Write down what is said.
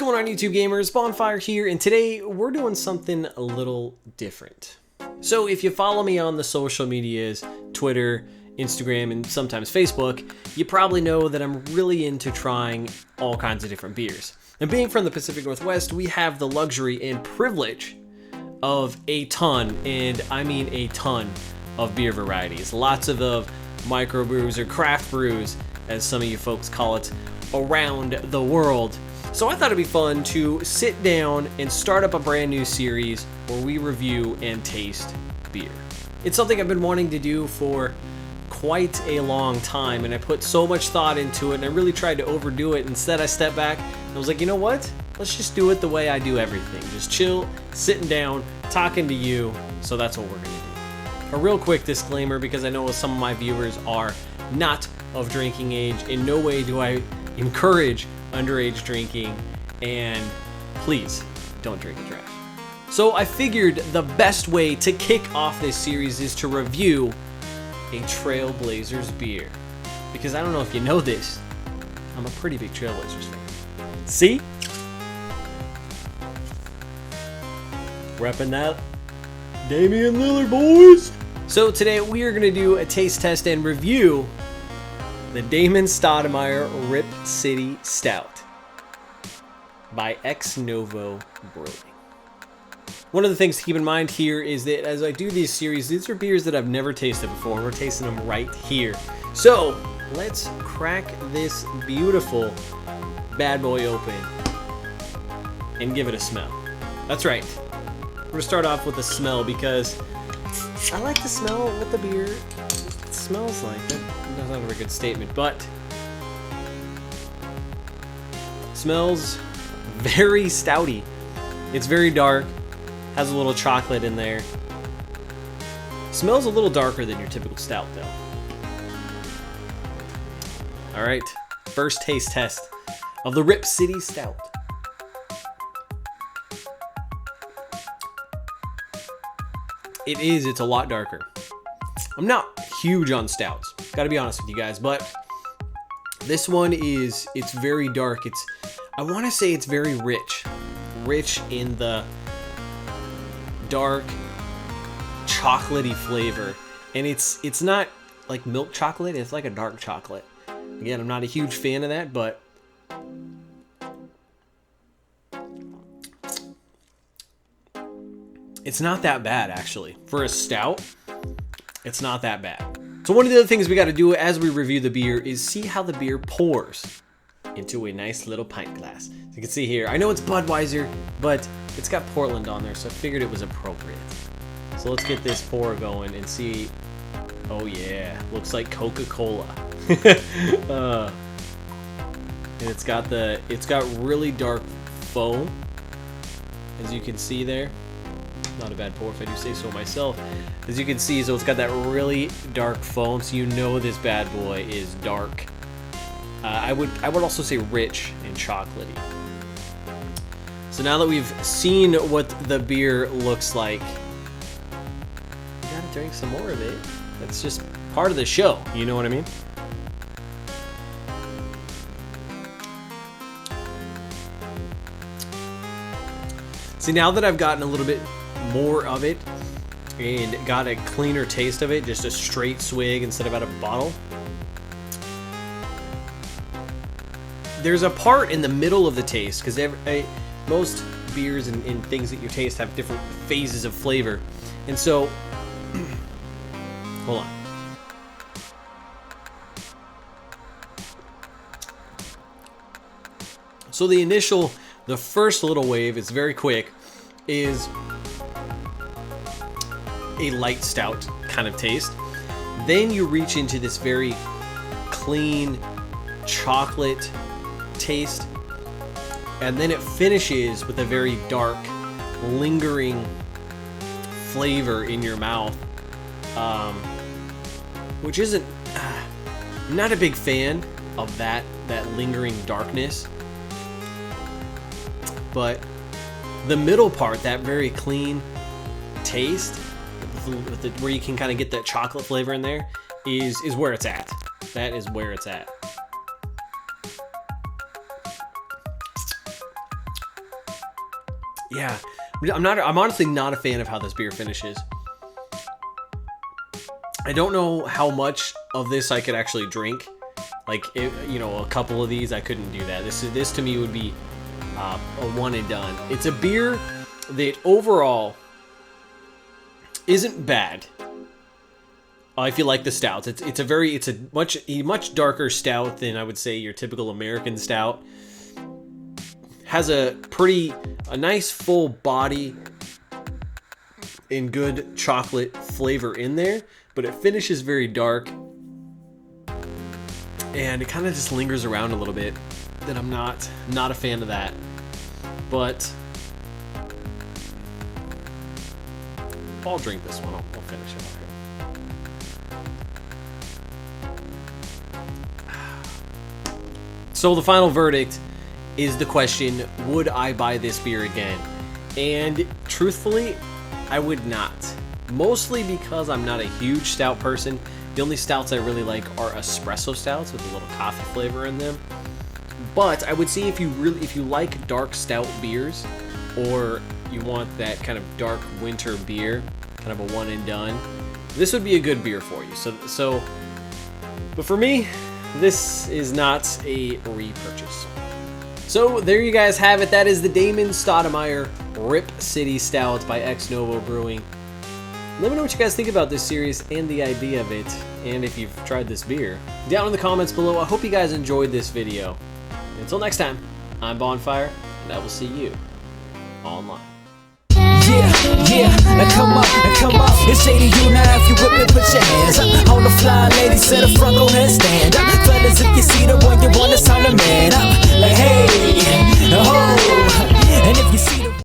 going on, YouTube gamers? Bonfire here, and today we're doing something a little different. So if you follow me on the social medias, Twitter, Instagram, and sometimes Facebook, you probably know that I'm really into trying all kinds of different beers. And being from the Pacific Northwest, we have the luxury and privilege of a ton, and I mean a ton, of beer varieties. Lots of microbrews or craft brews, as some of you folks call it, around the world. So I thought it'd be fun to sit down and start up a brand new series where we review and taste beer. It's something I've been wanting to do for quite a long time, and I put so much thought into it, and I really tried to overdo it. Instead, I stepped back and I was like, you know what? Let's just do it the way I do everything. Just chill, sitting down, talking to you. So that's what we're gonna do. A real quick disclaimer, because I know some of my viewers are not of drinking age. In no way do I encourage underage drinking, and please don't drink and drive. So I figured the best way to kick off this series is to review a Trailblazers beer, because I don't know if you know this, I'm a pretty big Trailblazers fan. See? Repping that Damian Lillard, boys! So today we are going to do a taste test and review the Damon Stoudemire Rip City Stout by Ex Novo Brewing. One of the things to keep in mind here is that as I do these series, these are beers that I've never tasted before, and we're tasting them right here. So let's crack this beautiful bad boy open and give it a smell. That's right. We're going to start off with a smell, because I like the smell of what the beer smells like. That's not a very good statement, but smells very stouty. It's very dark, has a little chocolate in there. Smells a little darker than your typical stout, though. All right, first taste test of the Rip City Stout. It's a lot darker. I'm not huge on stouts, gotta be honest with you guys, but this one it's very dark. I want to say it's very rich in the dark chocolatey flavor, and it's not like milk chocolate, it's like a dark chocolate. Again, I'm not a huge fan of that, but it's not that bad, actually. For a stout, it's not that bad. So one of the other things we got to do as we review the beer is see how the beer pours into a nice little pint glass. As you can see here, I know it's Budweiser, but it's got Portland on there, so I figured it was appropriate. So let's get this pour going and see. Oh yeah, looks like Coca-Cola. And it's got really dark foam, as you can see there. Not a bad pour if I do say so myself. As you can see, so it's got that really dark foam, so you know this bad boy is dark. I would also say rich and chocolatey. So now that we've seen what the beer looks like, we gotta drink some more of it. That's just part of the show, you know what I mean? See, now that I've gotten a little bit more of it and got a cleaner taste of it, just a straight swig instead of out of a bottle, there's a part in the middle of the taste, because most beers and things that you taste have different phases of flavor, and so hold on. So the first little wave, it's very quick, is a light stout kind of taste. Then you reach into this very clean chocolate taste, and then it finishes with a very dark, lingering flavor in your mouth, which isn't. I'm not a big fan of that lingering darkness, but the middle part, that very clean taste, where you can kind of get that chocolate flavor in there, is where it's at. That is where it's at. Yeah, I'm honestly not a fan of how this beer finishes. I don't know how much of this I could actually drink. Like, you know, a couple of these, I couldn't do that. This to me would be a one and done. It's a beer that overall isn't bad. If you like the stouts, it's a much darker stout than I would say your typical American stout. Has a nice full body and good chocolate flavor in there, but it finishes very dark, and it kind of just lingers around a little bit. That I'm not a fan of that, but I'll drink this one. I'll finish it off here. So the final verdict is the question, would I buy this beer again? And truthfully, I would not. Mostly because I'm not a huge stout person. The only stouts I really like are espresso stouts with a little coffee flavor in them. But I would say if you like dark stout beers, or you want that kind of dark winter beer, kind of a one and done, this would be a good beer for you. But for me, this is not a repurchase. So there you guys have it. That is the Damon Stoudemire Rip City Stout by Ex Novo Brewing. Let me know what you guys think about this series and the idea of it, and if you've tried this beer. Down in the comments below. I hope you guys enjoyed this video. Until next time, I'm Bonfire, and I will see you online. Yeah, now come up. It's 80 you now if you with me, put your hands up. On the fly, lady, set a front, go ahead, stand.